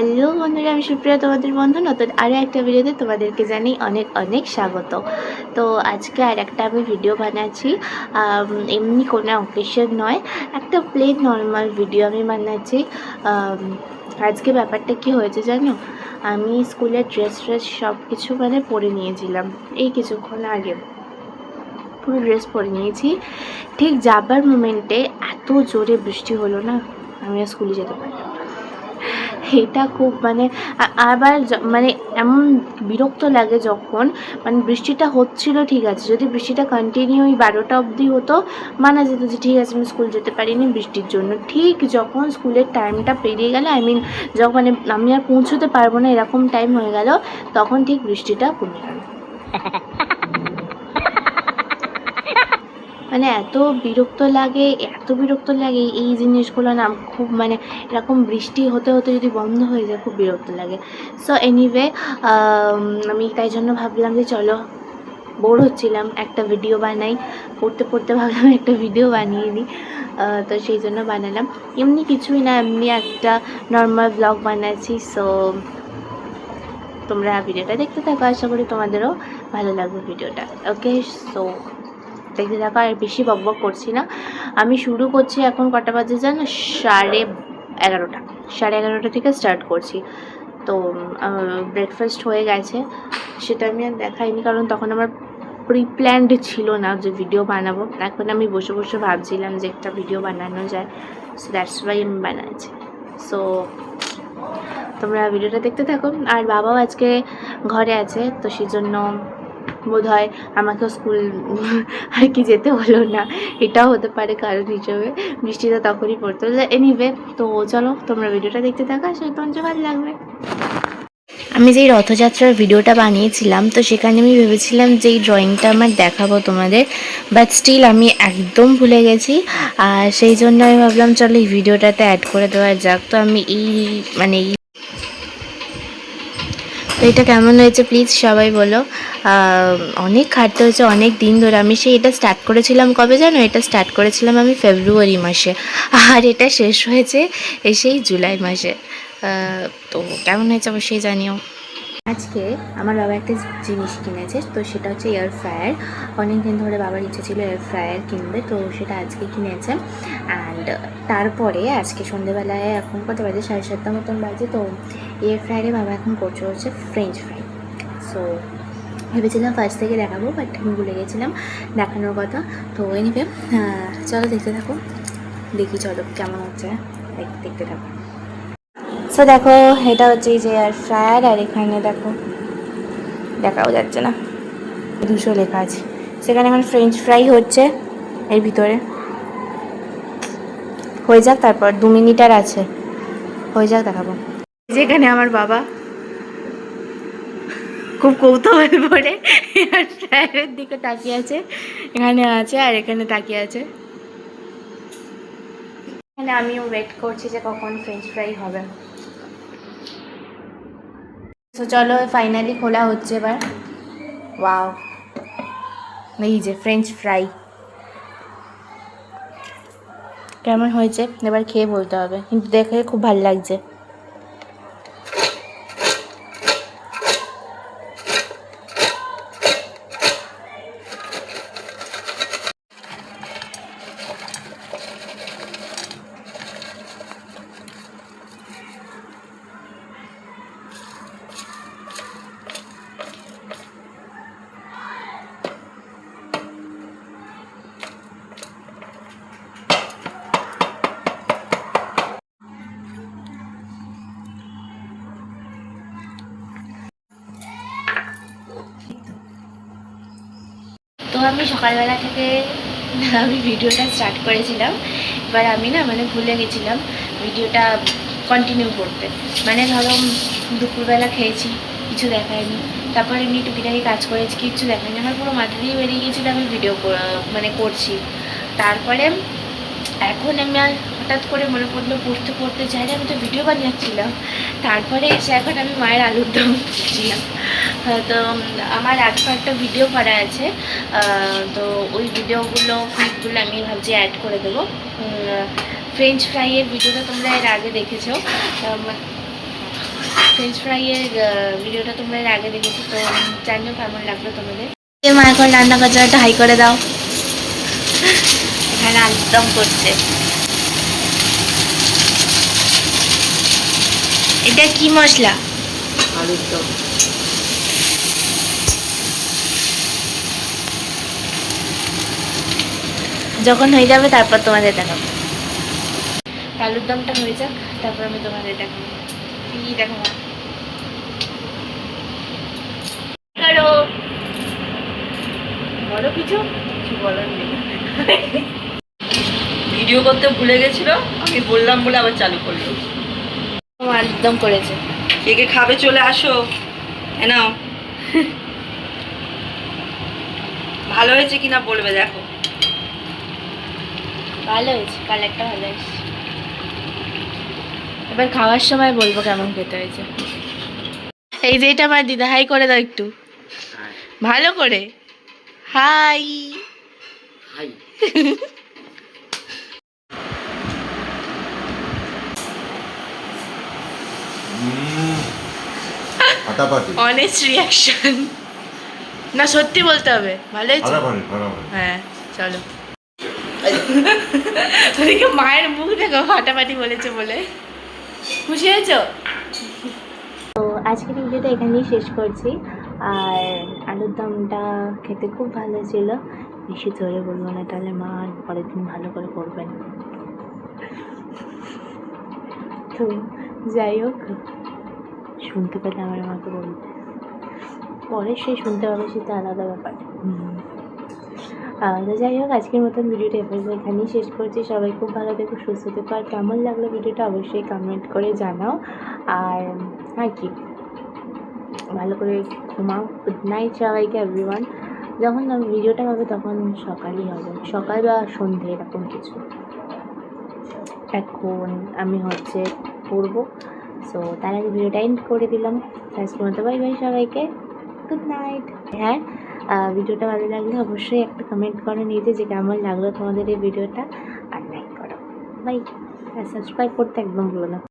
Hello বন্ধুরা, আমি সুপ্রিয়া, তোমাদের বন্ধু। নতুন আরও একটা ভিডিওতে তোমাদেরকে জানাই অনেক অনেক স্বাগত। তো আজকে আর একটা আমি ভিডিও বানাচ্ছি, এমনি কোনো অকেশন নয়, একটা প্লেন নর্মাল ভিডিও আমি বানাচ্ছি। আজকে ব্যাপারটা কি হয়েছে জানো, আমি স্কুলের ড্রেস সব কিছু পরে নিয়েছিলাম এই কিছুক্ষণ আগে, পুরো ড্রেস পরে নিয়েছি। ঠিক যাবার মোমেন্টে এত জোরে বৃষ্টি হলো না, আমি আর স্কুলে যেতে পারলাম না। এটা খুব আবার এমন বিরক্ত লাগে যখন বৃষ্টিটা হচ্ছিল। ঠিক আছে, যদি বৃষ্টিটা কন্টিনিউ 12টা অবধি হতো, মানা যেত যে ঠিক আছে আমি স্কুল যেতে পারিনি বৃষ্টির জন্য। ঠিক যখন স্কুলের টাইমটা পেরিয়ে গেল, যখন আমি আর পৌঁছতে পারবো না এরকম টাইম হয়ে গেল, তখন ঠিক বৃষ্টিটা কমে গেল। এত বিরক্ত লাগে, এত বিরক্ত লাগে এই জিনিসগুলো না। খুব এরকম বৃষ্টি হতে হতে যদি বন্ধ হয়ে যায়, খুব বিরক্ত লাগে। সো এনিওয়ে, আমি তাই জন্য ভাবলাম যে চলো, বোর হচ্ছিলাম, একটা ভিডিও বানাই। পড়তে পড়তে ভাবলাম একটা ভিডিও বানিয়ে নিই। তো সেই জন্য বানালাম। এমনি কিছুই না, এমনি একটা নর্মাল ব্লগ বানাচ্ছি। সো তোমরা ভিডিওটা দেখতে থাকো, আশা করি তোমাদেরও ভালো লাগবে ভিডিওটা। ওকে, সো দেখতে থাকো। আর বেশি বকবক করছি না, আমি শুরু করছি। এখন কটা বাজে জানো? 11:30। 11:30 থেকে স্টার্ট করছি। তো ব্রেকফাস্ট হয়ে গেছে, সেটা আমি আর দেখাইনি, কারণ তখন আমার প্রিপ্ল্যান্ড ছিল না যে ভিডিও বানাবো। এখন আমি বসে বসে ভাবছিলাম যে একটা ভিডিও বানানো যায়, সো দ্যাটস ওয়াই আমি বানাচ্ছি। সো তোমরা ভিডিওটা দেখতে থাকো। আর বাবাও আজকে ঘরে আছে, তো সেই জন্য বোধ হয় আমাকেও স্কুল আর কি যেতে হলো না, এটাও হতে পারে কারণ হিসেবে। বৃষ্টিটা তখনই পড়তো। এনিওয়ে, তো চলো তোমরা ভিডিওটা দেখতে থাকো, আসলে তোমার ভালো লাগবে। আমি যেই রথযাত্রার ভিডিওটা বানিয়েছিলাম, তো সেখানে আমি ভেবেছিলাম যে এই ড্রয়িংটা আমার দেখাবো তোমাদের, বাট স্টিল আমি একদম ভুলে গেছি। আর সেই জন্য আমি ভাবলাম চলো এই ভিডিওটাতে অ্যাড করে দেওয়া যাক। তো আমি এই তো এটা কেমন হয়েছে প্লিজ সবাই বলো। অনেক খাটতে হয়েছে, অনেক দিন ধরে। আমি এটা স্টার্ট করেছিলাম কবে জানো? এটা স্টার্ট করেছিলাম আমি ফেব্রুয়ারি মাসে, আর এটা শেষ হয়েছে সেই জুলাই মাসে। তো কেমন হয়েছে অবশ্যই জানিও। আজকে আমার বাবা একটা জিনিস কিনেছে, তো সেটা হচ্ছে এয়ার ফ্রায়ার। অনেক দিন ধরে বাবার ইচ্ছে ছিল এয়ার ফ্রায়ার কিনবে, তো সেটা আজকে কিনেছে। অ্যান্ড তারপরে আজকে সন্ধেবেলায়, এখন কত বাজে, 7:30 মতন বাজে, তো এয়ার ফ্রায়ারে বাবা এখন করছে হচ্ছে ফ্রেঞ্চ ফ্রাই। সো ভেবেছিলাম ফার্স্ট থেকে দেখাবো, বাট আমি ভুলে গেছিলাম দেখানোর কথা। তো এনিওয়ে, চলো দেখতে থাকো, দেখি চলো কেমন হচ্ছে, দেখতে থাকো। সো দেখো, এটা হচ্ছে এই যে এয়ার ফ্রায়ার, আর এখানে দেখো দেখাও যাচ্ছে না, 200 লেখা আছে। সেখানে এখন ফ্রেঞ্চ ফ্রাই হচ্ছে এর ভিতরে। হয়ে যাক, তারপর 2 মিনিট আর আছে, হয়ে যাক দেখাবো। যেখানে আমার বাবা খুব কৌতূহল ভরে এয়ার ফ্রায়ারের দিকে তাকিয়ে আছে, এখানে আছে আর এখানে তাকিয়ে আছে। এখানে আমিও ওয়েট করছি যে কখন ফ্রেঞ্চ ফ্রাই হবে। তো চলো ফাইনালি খোলা হচ্ছে এবার। ওয়াও, এই যে ফ্রেঞ্চ ফ্রাই কেমন হয়েছে এবার খেয়ে বলতে হবে, কিন্তু দেখে খুব ভালো লাগছে। তো আমি সকালবেলা থেকে আমি ভিডিওটা স্টার্ট করেছিলাম, এবার আমি ভুলে গেছিলাম ভিডিওটা কন্টিনিউ করতে। ধরো দুপুরবেলা খেয়েছি, কিছু দেখায়নি, তারপরে এমনি টুকিটাকি কাজ করেছি, কিচ্ছু দেখায়নি। আমার পুরো মাথা দিয়ে বেরিয়ে গিয়েছিল আমি ভিডিও করছি। তারপরে এখন আমি আর হঠাৎ করে মনে পড়লো পড়তে পড়তে চাই, আমি তো ভিডিও বানিয়েছিলাম। তারপরে এসে এখন আমি মায়ের আলুর দম করছিলাম। তো আমার আগে একটা ভিডিও করা আছে, তো ওই ক্লিপগুলো আমি ভাবছি অ্যাড করে দেবো। ফ্রেঞ্চ ফ্রাইয়ের ভিডিওটা তোমরা এর আগে দেখেছো, ফ্রেঞ্চ ফ্রাইয়ের ভিডিওটা তোমরা এর আগে দেখেছো, তো জানিও কেমন লাগলো তোমাদের। মা এখন রান্না করছে, একটা হাই করে দাও। এখানে আলুর দম করছে। এটা কি মশলা? আলুর দম। যখন হয়ে যাবে তারপর তোমাদের দেখাবো। আলুর দমটা হয়ে যাক, তারপর আমি তোমাদের দেখাবো। কি দেখো করো, বলো কিছু। কিছু বলার নেই। ভিডিও করতে ভুলে গেছিল, আমি বললাম বলে আবার চালু করলো। আলুর দম করেছে। কে কে খাবে চলে আসো। হ্যাঁ নাও। ভালো হয়েছে কিনা বলবে, দেখো। ভালো হয়েছে, কালারটা ভালো হয়েছে। এবার খাওয়ার সময় বলবো কেমন খেতে হয়েছে। এই যে এটা আমার দিদা, হাই করে দাও একটু ভালো করে। High high. ফাটাফাটি। অনেস্ট রিয়াকশন, না সত্যি বলতে হবে ভালো হয়েছে। ফাটাফাটি। হ্যাঁ চলো। ওদিকে মায়ের মুখ দেখো, ফাটাফাটি বলেছে বলে। খুশি হয়েছো? তো আজকের ভিডিওটা এখানেই শেষ করছি। আর আলুর দমটা খেতে খুব ভালো ছিল। বেশি জোরে বলবো না, তাহলে মা পরের দিন ভালো করে করবেন। তো যাই হোক, শুনতে পেলে আমার মাকে বলবে, পরে সে শুনতে পাবে, সেটা আলাদা ব্যাপার। তো যাই হোক, আজকের মতন ভিডিওটা এখানেই শেষ করছি। সবাই খুব ভালো থেকো, সুস্থ থেকো। আর কেমন লাগলো ভিডিওটা অবশ্যই কমেন্ট করে জানাও। আর কি, ভালো করে ঘুমাও। গুড নাইট সবাইকে, এভরিওয়ান। যখন ভিডিওটা হবে তখন সকালই হবে, সকাল বা সন্ধে এরকম কিছু। এখন আমি পড়বো। সো তার আগে ভিডিওটা এন্ড করে দিলাম। আজকের মতো বাই বাই সবাইকে, গুড নাইট। হ্যাঁ, ভিডিওটা ভালো লাগলে অবশ্যই একটা কমেন্ট করো নিজে যে কেমন লাগলো তোমাদের এই ভিডিওটা, আর লাইক করো। বাই। আর সাবস্ক্রাইব করতে একদম ভুলো না।